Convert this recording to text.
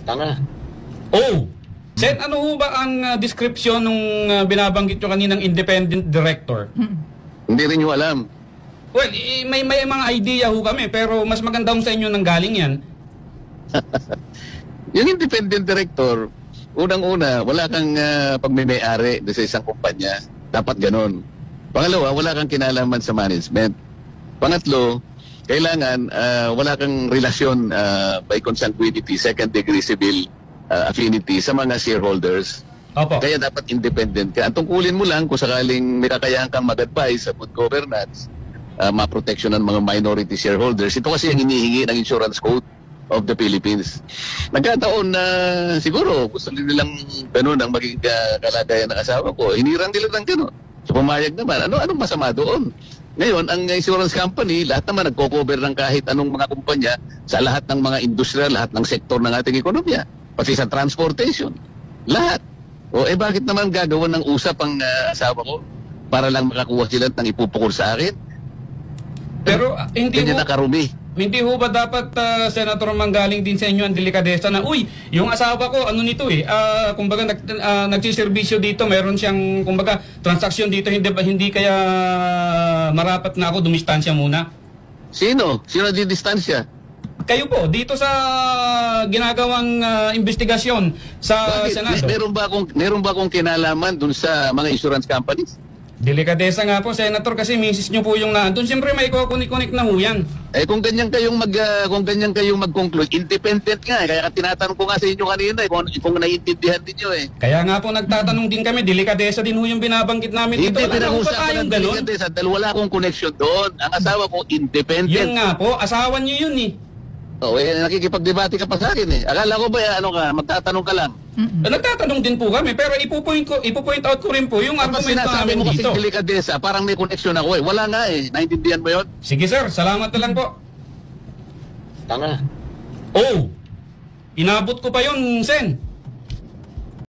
Tanga. Oh! Sen, ano ho ba ang description nung binabanggit nyo kaninang independent director? Hindi rin nyo alam. Well, may mga idea ho kami, pero mas maganda ho sa inyo nang galing yan. Yung independent director, unang-una, wala kang pagmimay-ari sa isang kumpanya. Dapat ganun. Pangalawa, wala kang kinalaman sa management. Pangatlo, kailangan wala kang relasyon by consanguinity, second degree civil affinity sa mga shareholders. Opo. Kaya dapat independent ka. Ang tungkulin mo lang kung sakaling may kakayahan kang mag-advise sa good governance, ma-protection ng mga minority shareholders. Ito kasi ang hinihingi ng Insurance Code of the Philippines. Nagkataon na siguro gusto nilang ganun ang maging kalagayan ng asawa ko. Hinirang nila ng ganun. So pumayag naman. Anong masama doon? Ngayon, ang insurance company, lahat naman nagko-cover ng kahit anong mga kumpanya sa lahat ng mga industriya, lahat ng sektor ng ating ekonomiya. Pati sa transportation. Lahat. O bakit naman gagawa ng usap ang asawa ko para lang makakuha sila ng ipupukol sa akin? Pero Ganyan na karumi. hindi ho ba dapat, Senator, manggaling din sa inyo ang delikadesa na, uy, yung asawa ko, ano nito kumbaga nagsiservisyo dito, meron siyang, kumbaga, transaksyon dito, hindi kaya marapat na ako dumistansya muna? Sino? Sino di distansya? Kayo po, dito sa ginagawang investigasyon sa Bakit? Senado. Meron ba akong kinalaman dun sa mga insurance companies? Delikadesa nga po, Senator, kasi misis nyo po yung naandun. Siyempre may kukunik-kunik na ho yan. Kung ganyan kayong mag-conclude, independent nga. Kaya tinatanong ko nga sa inyo kanina kung naiintindihan niyo Kaya nga po nagtatanong din kami, delikadesa din ho yung binabanggit namin dito. Hindi Wala na ho ba pinag-usapan tayong ng ganun? delikadesa dahil wala akong connection doon. Ang asawa ko, independent. Yun nga po, asawa nyo yun eh. Nakikipagdebate ka pa sa akin Akala ko ba magtatanong ka lang? Nagtatanong din po kami, pero ipo-point out ko rin po yung Tapos argumento sinasabi namin mo kasi dito. delikadesa, parang may connection ako Wala nga Naintindihan mo yun? Sige sir, salamat na lang po. Tanga. Oh, inabot ko pa yun, Sen.